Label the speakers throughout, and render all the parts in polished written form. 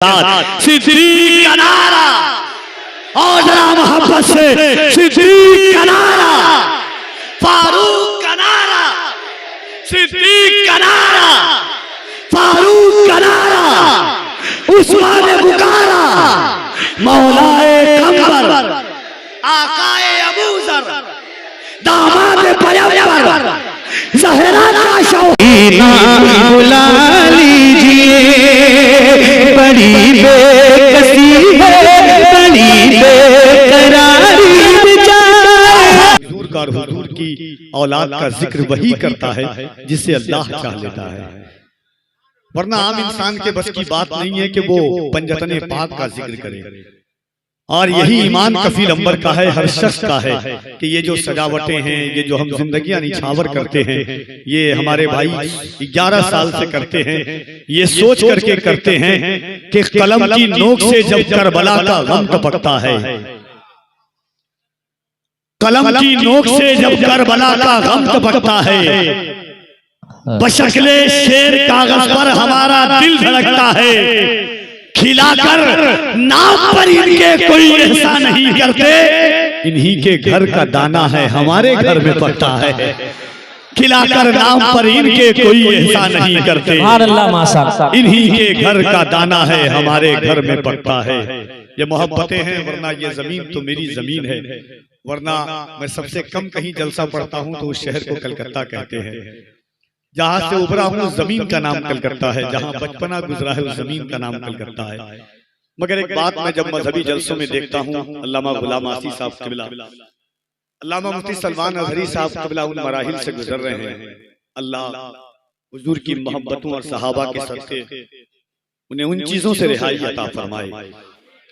Speaker 1: सिद्दीक का नारा और जरा मोहब्बत से सिद्दीक का नारा, फारूक का नारा, सिद्दीक का नारा, फारूक का नारा, उस्मान ने पुकारा, मौलाए कमर, आकाए अबूजर, दामाद पैगंबर, ज़हरा का शौकीन
Speaker 2: बुला लीजिए, बड़ी बेकसी है, बड़ी बेकरारी
Speaker 1: हुजूर का और हुजूर की औलाद का जिक्र वही करता है जिसे अल्लाह चाह लेता है, वरना आम इंसान के बस की बात नहीं है कि वो पंजतने पाक का जिक्र करे। और यही ईमान कफील अंबर का है, हर शख्स का है कि ये जो सजावटें हैं, ये जो हम जिंदगियां निछावर करते हैं, ये हमारे भाई 11 साल से करते हैं, ये सोच करके करते हैं कि कलम की नोक से जब करबला का गम टपकता है, कलम की नोक से जब करबला का गम टपकता है, बशक्ले शेर कागज पर हमारा दिल धड़कता है, खिलाकर नाम पर इनके कोई ऐसा नहीं करते, इन्हीं के घर का दाना है हमारे घर में पकता है, खिलाकर नाम पर इनके कोई ऐसा नहीं करते, इन्हीं के घर का दाना है हमारे घर में पकता है। ये मोहब्बतें हैं, वरना ये जमीन तो मेरी जमीन है, वरना मैं सबसे कम कहीं जलसा पढ़ता हूँ तो उस शहर को कलकत्ता कहते हैं, जहां से उभरा हूं जमीन का नाम कलकत्ता है, जहां बचपना गुजरा है उस जमीन का नाम कलकत्ता है। मगर एक बात मैं जब मजहबी जलसों में देखता हूं, अल्लामा गुलाम आसी साहब क़िबला, अल्लामा मुफ्ती सलमान अज़हरी साहब क़िबला उन मराहिल से गुजर रहे हैं, अल्लाह हुजूर की मोहब्बतों और सहाबा के सदक़े उन्हें उन चीजों से रिहाई अता फरमाए।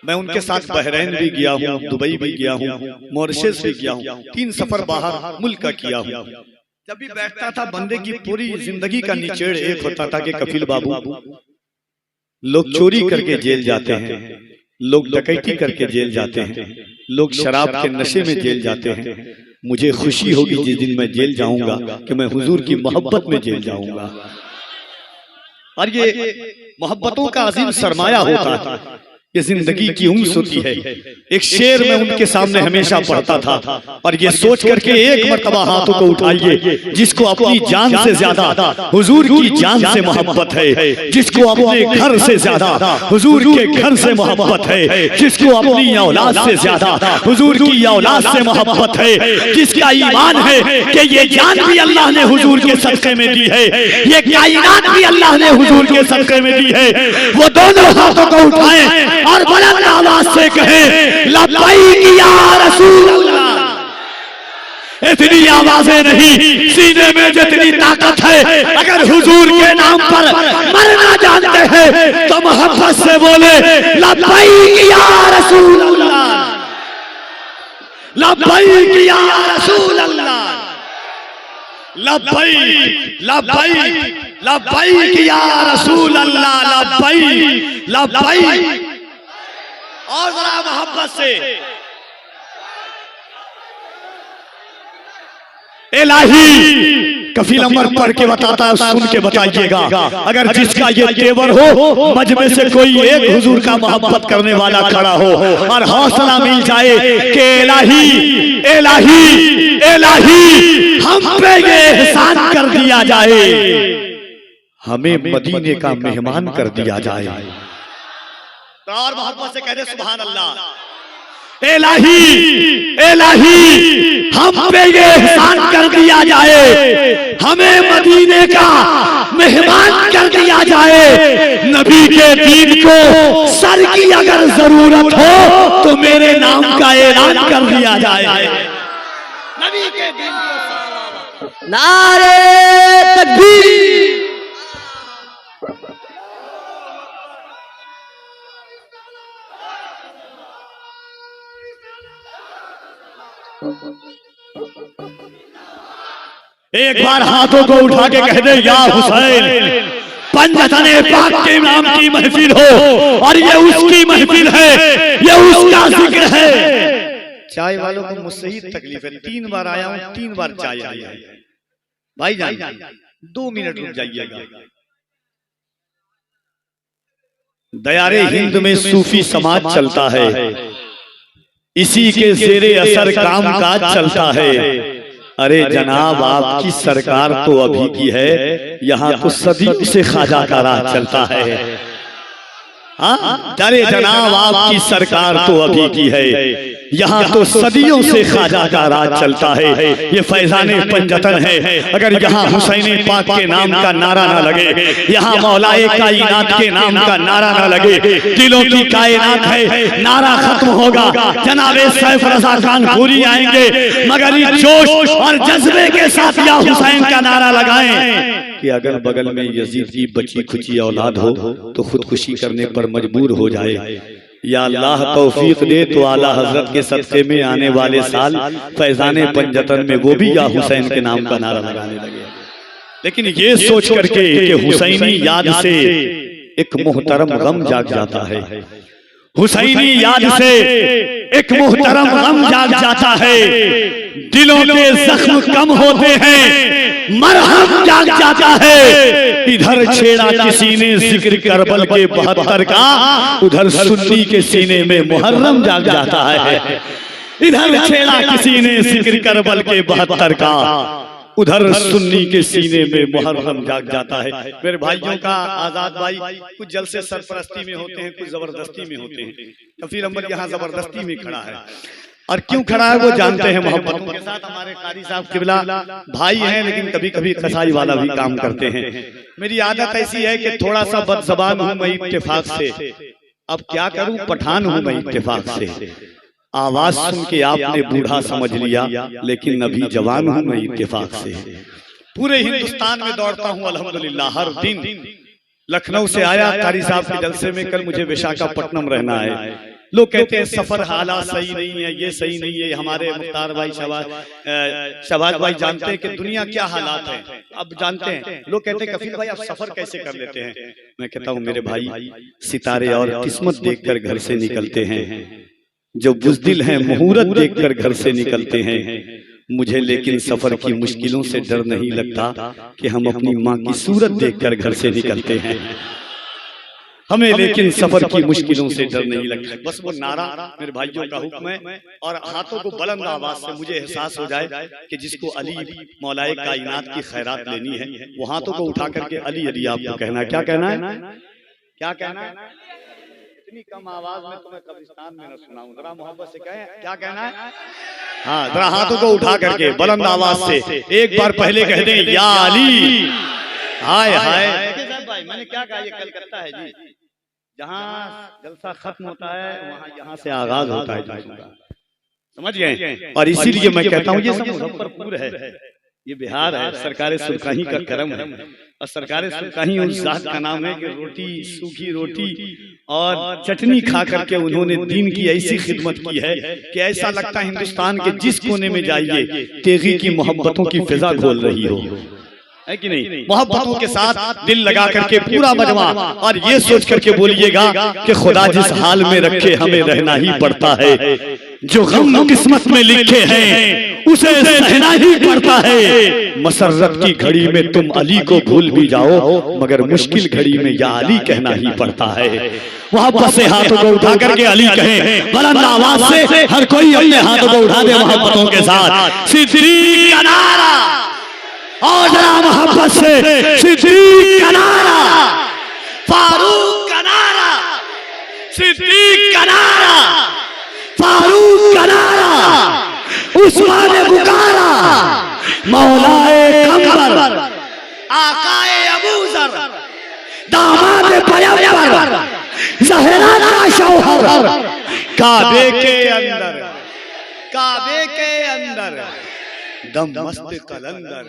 Speaker 1: मैं उनके साथ बहरैन भी गया हूँ, दुबई भी गया हूँ, मॉरिशस भी गया हूँ, 3 सफर बाहर मुल्क का किया हूँ। जब भी बैठता था बंदे की पूरी जिंदगी का निचेड़ एक होता था कि कफील बाबू, लोग चोरी करके जेल जाते हैं, लोग डकैती करके जेल जाते हैं, लोग शराब के नशे में जेल जाते हैं, मुझे खुशी होगी जिस दिन मैं जेल जाऊंगा कि मैं हुजूर की मोहब्बत में जेल जाऊंगा। और ये मोहब्बतों का अजीम सरमाया होता है, ये जिंदगी की उम्स होती है। एक शेर में उनके सामने हमेशा पढ़ता था, और ये सोच करके एक मर्तबा हाथों को उठाइए, जिसको अपनी जान से ज्यादा हुजूर की जान से मोहब्बत है, जिसको अपने घर से ज्यादा हुजूर के घर से मोहब्बत है, जिसको अपनी औलाद से ज्यादा हुजूर की औलाद से मोहब्बत है, जिसका ईमान है कि ये जान भी अल्लाह ने हुजूर के सदक़े में दी है, ये कायनात भी अल्लाह ने हुजूर के सदक़े में दी है, वो दोनों हाथों को उठाएं और बुलंद आवाज से कहे लब्बैक या रसूल अल्लाह। इतनी आवाजें नहीं, सीने में जितनी ताकत है, अगर हुजूर के नाम पर मरना जानते हैं तो मोहब्बत से बोले लब्बैक या रसूल अल्लाह, लब्बैक या रसूल अल्लाह, लब्बैक लब्बैक लब्बैक या रसूल अल्लाह, लब्बैक लब्बैक। और जरा मोहब्बत से इलाही कफील अमर पढ़ के बताता है, सुन के बताइएगा। अगर जिसका ये तेवर हो, मजमे से कोई एक हुजूर का मोहब्बत करने वाला खड़ा हो और हौसला मिल जाए कि इलाही इलाही इलाही हम पे ये एहसान कर दिया जाए, हमें मदीने का मेहमान कर दिया जाए। और मोहब्बत से कह दे सुभान अल्लाह। इलाही इलाही हम पे ये एहसान कर दिया जाए, हमें मदीने का मेहमान कर दिया जाए, नबी के दीन को सर की अगर जरूरत हो तो मेरे नाम का ऐलान कर दिया जाए। नबी के दीन को नारे तकबीर। एक बार हाथों को उठा के कह दे या हुसैन। पंजतने पाक के नाम की महफिल हो और ये उसकी महफिल है, ये उसका जिक्र है। चाय वालों को मुझसे ही तकलीफ है, 3 बार आया हूं, 3 बार चाय आई है। भाईजान 2 मिनट रुक जाइएगा, दयारे हिंद में सूफी समाज चलता है, इसी के ज़ेरे असर काम काज चलता है। अरे जनाब आपकी सरकार तो अभी की है, यहाँ तो सदियों से ख्वाजा का राज चलता है। हाँ, अरे जनाब आपकी सरकार तो अभी की है, यहाँ तो सदियों से ख्वाजा का राज चलता है। ये फैजाने पंजतन है, अगर यहाँ हुसैन पाक के नाम का नारा ना लगे, यहाँ मौलाए कायनात के नाम का नारा ना लगे, दिलों की कायनात है, नारा खत्म होगा। जनाबे सैफ रज़ा खान पूरी आएंगे, मगर ये जोश और जज्बे के साथ या हुसैन का नारा लगाएं कि अगल बगल में यजीद की बची खुची औलाद हो तो खुदकुशी करने पर मजबूर हो जाए। या अल्लाह तौफीक दे तो आला हजरत के सदक़े में आने वाले साल फैजाने पंजतन में वो भी या हुसैन के नाम का नारा लगाने लगे। लेकिन ये सोच करके कि हुसैनी याद से एक मोहतरम गम जाग जाता है, हुसैनी याद से एक मोहतरम गम जाग जाता है, दिलों के जख्म कम होते हैं, मरहम जाग जाता है। इधर छेड़ा किसी ने जिक्र करबल के 72 का, उधर सुन्नी के सीने में मुहर्रम जाग जाता है। इधर छेड़ा किसी ने जिक्र करबल के 72 का, उधर सुन्नी के सीने में मुहर्रम जाग जाता है। मेरे भाइयों का आजाद भाई कुछ जलसे सरपरस्ती में होते हैं, कुछ जबरदस्ती में होते हैं। कफील अहमद यहाँ जबरदस्ती में खड़ा है, और क्यों खड़ा है वो जानते हैं। मोहब्बतों के साथ हमारे कारी साहब किबला भाई हैं, लेकिन कभी कभी कसाई वाला भी काम करते हैं। मेरी आदत ऐसी है कि थोड़ा सा बदज़बान हूँ मैं इत्तेफाक से, अब क्या करूँ, पठान हूँ मैं इत्तेफाक से। आवाज सुन के आपने बूढ़ा समझ लिया, लेकिन अभी जवान हूँ मैं इत्तेफाक से। पूरे हिंदुस्तान में दौड़ता हूँ अल्हम्दुलिल्लाह, हर दिन। लखनऊ से आया कारी साहब के जलसे में, कल मुझे विशाखापट्टनम रहना है। लोग कहते हैं सफर हालात सही नहीं है, ये सही नहीं है। हमारे मुख्तार भाई शहबाज भाई जानते हैं कि दुनिया क्या हालात है, अब जानते हैं। लोग कहते हैं कफील भाई आप सफर कैसे कर लेते हैं। मैं कहता हूँ मेरे भाई, सितारे और किस्मत देखकर घर से निकलते हैं, जो बुज़दिल हैं मुहूर्त देखकर घर से निकलते हैं। मुझे लेकिन सफर की मुश्किलों से डर नहीं लगता कि हम अपनी माँ की सूरत देखकर घर से निकलते हैं। हमें लेकिन सफर की मुश्किलों से डर नहीं लगता। बस वो नारा मेरे भाइयों का हुक्म है, और हाथों को बुलंद आवाज से मुझे एहसास हो जाए कि जिसको अली मौलाए कायनात की खैरात लेनी है, वो हाथों को उठा करके अली अली आपको कहना है। क्या कहना है, क्या कहना है? इतनी कम आवाज में तुम्हें कब्रिस्तान में न सुनाऊं, जरा मोहब्बत से कहें क्या कहना है। हाँ, जरा हाथों को उठा करके बुलंद आवाज से एक बार पहले कह दें, या अली। हाय हाय भाई, मैंने क्या कहा, ये कलकत्ता है जी, जहाँ जलसा खत्म होता है वहाँ यहाँ से आगाज होता है, समझ गए। और इसीलिए मैं कहता हूँ ये सब मुजफ्फरपुर है, ये बिहार है, सरकार सुरखाही का करम है। और सरकार सुरखाही उस जात का नाम है कि रोटी, सूखी रोटी और चटनी खा करके उन्होंने दीन की ऐसी खिदमत की है कि ऐसा लगता है हिंदुस्तान के जिस कोने में जाइए तेगी की मोहब्बतों की फिजा खोल रही हो, है कि नहीं। मोहब्बतों के साथ दिल लगा करके पूरा मजमा, और ये सोच करके बोलिएगा कि खुदा जिस हाल में रखे हमें रहना ही पड़ता है, जो गम किस्मत में लिखे हैं उसे सहना ही पड़ता है। मसर्रत की घड़ी में तुम अली को भूल भी जाओ, मगर मुश्किल घड़ी में या अली कहना ही पड़ता है। मोहब्बत से हाथों को उठा करके अली कहें, बुलंद आवाज से हर कोई अपने हाथों को उठा दे मोहब्बतों के साथ। सिद्दीक का नारा, और जरा मोहब्बत से सिद्दीक का नारा, फारूक का नारा, सिद्दीक का नारा, फारूक का नारा, उस्मान बुखारा, मौलाए कमर, आकाए अबूजर, दामाद पैगंबर, ज़हरा का शौहर, काबे के अंदर, काबे के अंदर दम मस्त कलंदर,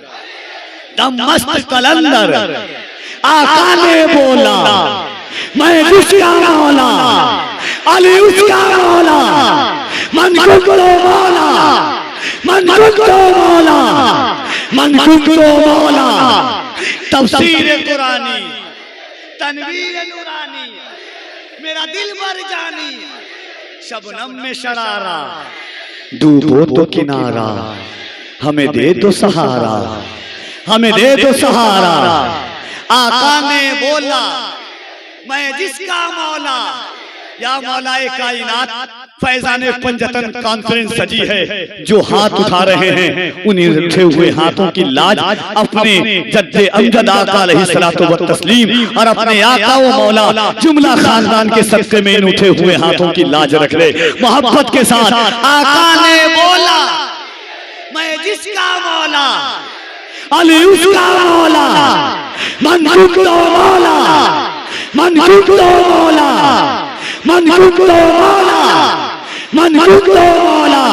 Speaker 1: दम मस्त कलंदर, आका ने बोला मैं उसका मौला, अली उसका मौला, मन कुतो मौला, मन कुतो मौला, मन कुतो मौला। तफसीर कुरानी, तनवीर नूरानी, मेरा दिल मर जानी, शबनम में शरारा, डूबो तो किनारा, हमें दे दो सहारा, हमें दे दो सहारा। आका ने बोला मैं जिसका मौला, या मौलाए कायनात। फैजान पंजतन कॉन्फ्रेंस सजी है, जो हाथ उठा रहे हैं उन्हीं उठे हुए हाथों की लाज अपने जद्दे अमजद आका अलैहिस्सलातु व तस्लीम और अपने आका व मौला जुमला खानदान के सदक़े में इन उठे हुए हाथों की लाज रख ले। मोहब्बत के साथ आका ने बोला, मैं जिसका मौला, अली उसका मौला, मंसूब तो मौला, मंसूब तो मौला, मंसूब तो मौला, मंसूब तो मौला।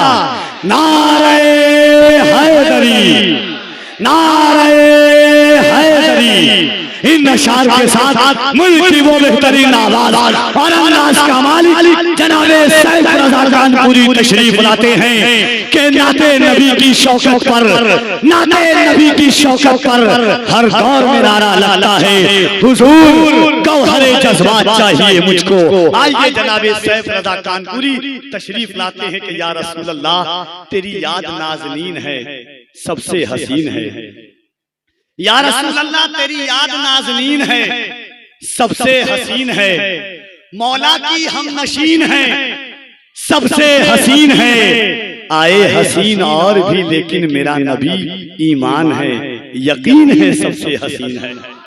Speaker 1: नारे हैदरी, नारे हैदरी। इन अशार के साथ मुल्क की वो बेहतरीन आवाज और अंदाज का मालिक जनाबे सैफ रज़ा कानपुरी तशरीफ लाते हैं कि नाते नबी की शौकत पर, नाते नबी की शौकत पर हर दौर में नारा लगता है, हुजूर गौहरे जज्बात चाहिए मुझको। आइए जनाबे सैफ रज़ा कानपुरी तशरीफ लाते हैं कि या रसूल अल्लाह, तेरी याद नाज़नीन है, सबसे हसीन है। या रसूल अल्लाह, तेरी याद नाज़नीन है, सबसे हसीन है। मौला की हम नशीन है, सबसे हसीन है। आए हसीन और भी, लेकिन मेरा नबी ईमान है, यकीन है, सबसे हसीन है।